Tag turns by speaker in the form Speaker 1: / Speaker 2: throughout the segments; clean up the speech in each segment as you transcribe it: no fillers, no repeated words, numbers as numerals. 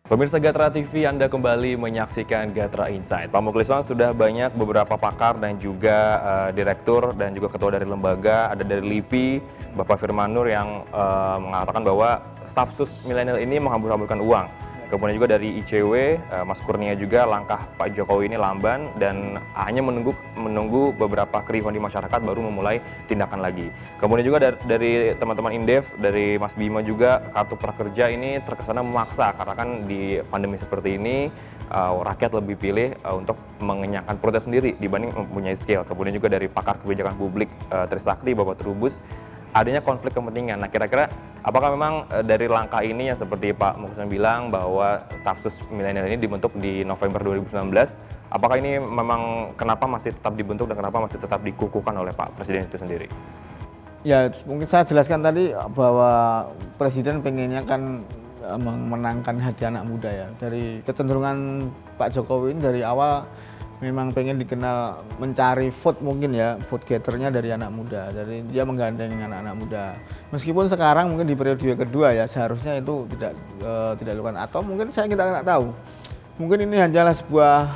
Speaker 1: Pemirsa Gatra TV, Anda kembali menyaksikan Gatra Insight. Pak Mukhliswan, sudah banyak beberapa pakar dan juga direktur dan juga ketua dari lembaga, ada dari LIPI, Bapak Firman Nur yang mengatakan bahwa staf sus milenial ini menghambur-hamburkan uang. Kemudian juga dari ICW, Mas Kurnia juga, langkah Pak Jokowi ini lamban dan hanya menunggu beberapa keriuhan di masyarakat baru memulai tindakan lagi. Kemudian juga dari teman-teman Indef, dari Mas Bima juga, kartu prakerja ini terkesan memaksa karena kan di pandemi seperti ini rakyat lebih pilih untuk mengenyangkan perutnya sendiri dibanding mempunyai skill. Kemudian juga dari pakar kebijakan publik Trisakti, Bapak Trubus, adanya konflik kepentingan. Nah, kira-kira apakah memang dari langkah ini yang seperti Pak Mukhliswan bilang bahwa staf sus milenial ini dibentuk di November 2019, apakah ini memang kenapa masih tetap dibentuk dan kenapa masih tetap dikukuhkan oleh Pak Presiden itu sendiri?
Speaker 2: Ya, mungkin saya jelaskan tadi bahwa Presiden pengennya kan memenangkan hati anak muda ya. Dari kecenderungan Pak Jokowi ini dari awal memang pengen dikenal mencari vote mungkin ya, vote gathernya dari anak muda. Dari dia menggandeng anak-anak muda. Meskipun sekarang mungkin di periode kedua ya seharusnya itu tidak dilakukan, atau mungkin kita nggak tahu. Mungkin ini hanyalah sebuah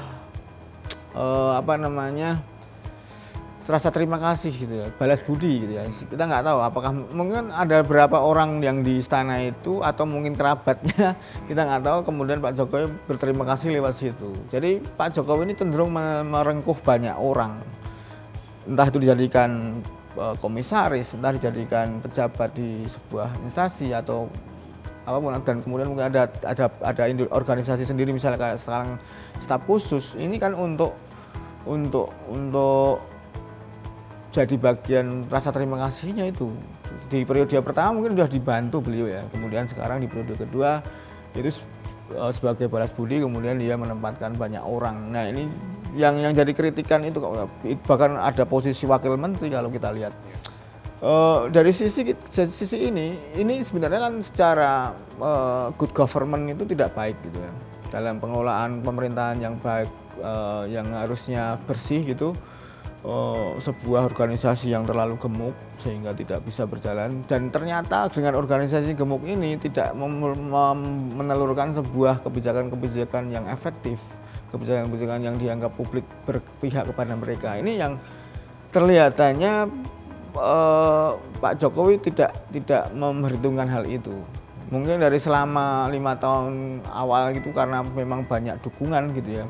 Speaker 2: rasa terima kasih gitu ya, balas budi gitu ya. Kita nggak tahu apakah mungkin ada beberapa orang yang di istana itu atau mungkin kerabatnya, kita nggak tahu, kemudian Pak Jokowi berterima kasih lewat situ. Jadi Pak Jokowi ini cenderung merengkuh banyak orang, entah itu dijadikan komisaris, entah dijadikan pejabat di sebuah instansi atau apapun, dan kemudian mungkin ada organisasi sendiri, misalnya kayak sekarang staf khusus ini kan untuk jadi bagian rasa terima kasihnya itu. Di periode pertama mungkin sudah dibantu beliau ya, kemudian sekarang di periode kedua itu sebagai balas budi kemudian dia menempatkan banyak orang. Nah, ini yang jadi kritikan itu, bahkan ada posisi wakil menteri kalau kita lihat. Dari sisi ini sebenarnya kan secara good government itu tidak baik gitu ya. Dalam pengelolaan pemerintahan yang baik, yang harusnya bersih gitu, sebuah organisasi yang terlalu gemuk sehingga tidak bisa berjalan, dan ternyata dengan organisasi gemuk ini tidak menelurkan sebuah kebijakan-kebijakan yang efektif, kebijakan-kebijakan yang dianggap publik berpihak kepada mereka. Ini yang kelihatannya Pak Jokowi tidak memperhitungkan hal itu. Mungkin dari selama 5 tahun awal gitu, karena memang banyak dukungan gitu ya,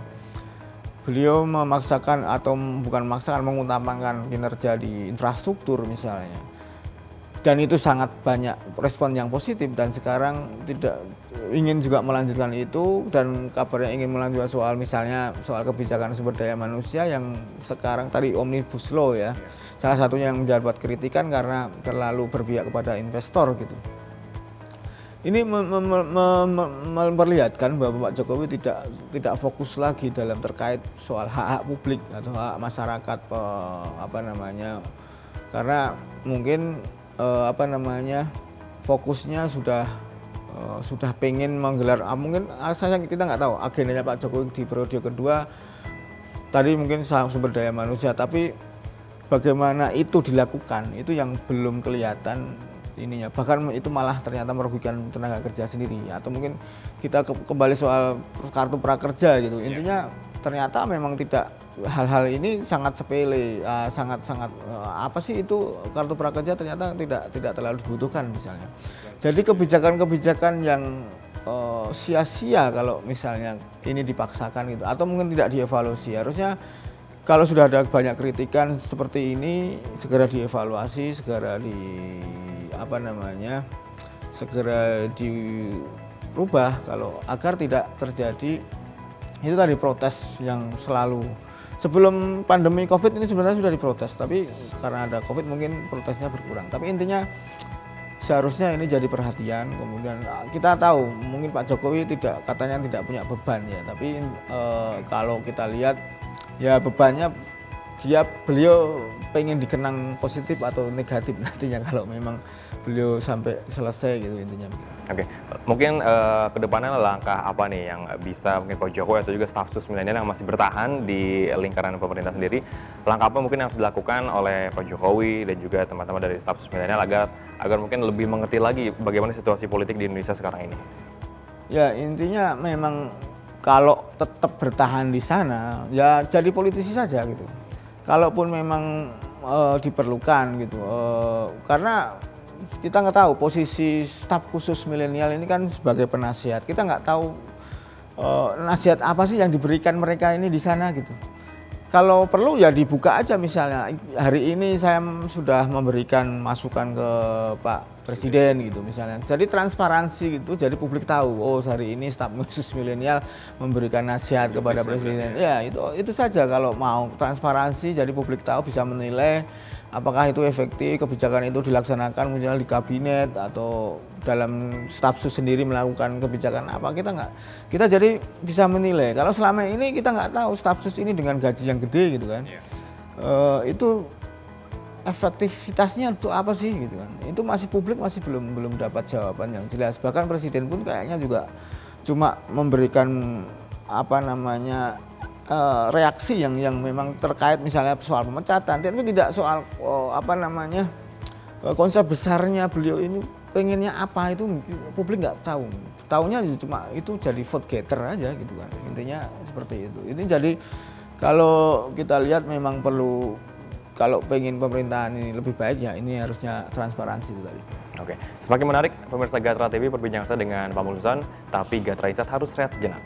Speaker 2: beliau memaksakan atau bukan memaksakan, mengutamakan kinerja di infrastruktur misalnya, dan itu sangat banyak respon yang positif, dan sekarang tidak ingin juga melanjutkan itu, dan kabarnya ingin melanjutkan soal kebijakan sumber daya manusia yang sekarang tadi Omnibus Law ya, salah satunya yang mendapat kritikan karena terlalu berpihak kepada investor gitu. Ini memperlihatkan bahwa Pak Jokowi tidak fokus lagi dalam terkait soal hak-hak publik atau hak masyarakat, karena mungkin fokusnya sudah pengen menggelar, mungkin kita nggak tahu agendanya Pak Jokowi di periode kedua tadi mungkin sumber daya manusia, tapi bagaimana itu dilakukan itu yang belum kelihatan ininya, bahkan itu malah ternyata merugikan tenaga kerja sendiri, atau mungkin kita kembali soal kartu prakerja gitu. Intinya ternyata memang tidak, hal-hal ini sangat sepele, apa sih itu kartu prakerja, ternyata tidak terlalu dibutuhkan misalnya. Jadi kebijakan-kebijakan yang sia-sia kalau misalnya ini dipaksakan gitu, atau mungkin tidak dievaluasi. Harusnya kalau sudah ada banyak kritikan seperti ini segera dievaluasi, segera dirubah kalau agar tidak terjadi itu tadi protes yang selalu. Sebelum pandemi Covid ini sebenarnya sudah diprotes, tapi karena ada Covid mungkin protesnya berkurang. Tapi intinya seharusnya ini jadi perhatian. Kemudian kita tahu mungkin Pak Jokowi katanya tidak punya beban ya, tapi kalau kita lihat ya bebannya beliau pengen dikenang positif atau negatif nantinya kalau memang beliau sampai selesai gitu intinya.
Speaker 1: Oke, mungkin kedepannya langkah apa nih yang bisa mungkin Pak Jokowi atau juga staf sus milenial yang masih bertahan di lingkaran pemerintah sendiri, langkah apa mungkin yang harus dilakukan oleh Pak Jokowi dan juga teman-teman dari staf sus milenial agar mungkin lebih mengerti lagi bagaimana situasi politik di Indonesia sekarang ini?
Speaker 2: Ya intinya memang kalau tetap bertahan di sana ya jadi politisi saja gitu. Kalaupun memang diperlukan gitu, karena kita nggak tahu posisi staf khusus milenial ini kan sebagai penasihat. Kita nggak tahu nasihat apa sih yang diberikan mereka ini di sana gitu. Kalau perlu ya dibuka aja, misalnya hari ini saya sudah memberikan masukan ke Pak Presiden gitu misalnya. Jadi transparansi gitu, jadi publik tahu, oh hari ini staf khusus milenial memberikan nasihat kepada Presiden. Ya itu saja, kalau mau transparansi jadi publik tahu, bisa menilai apakah itu efektif, kebijakan itu dilaksanakan misalnya di kabinet atau dalam staf sus sendiri melakukan kebijakan apa, kita jadi bisa menilai. Kalau selama ini kita nggak tahu staf sus ini dengan gaji yang gede gitu kan, itu efektivitasnya untuk apa sih gitu kan, itu masih publik masih belum dapat jawaban yang jelas. Bahkan Presiden pun kayaknya juga cuma memberikan apa namanya reaksi yang memang terkait misalnya soal pemecatan, tapi tidak soal apa namanya konsep besarnya beliau ini pengennya apa, itu publik nggak tahu. Taunya cuma itu jadi vote getter aja gitu kan, intinya seperti itu. Ini jadi kalau kita lihat memang perlu, kalau pengen pemerintahan ini lebih baik ya ini harusnya transparansi itu tadi.
Speaker 1: Oke, semakin menarik pemirsa Gatra TV perbincangan saya dengan Pak Mulus Hasan, tapi Gatra Insight harus rehat sejenak.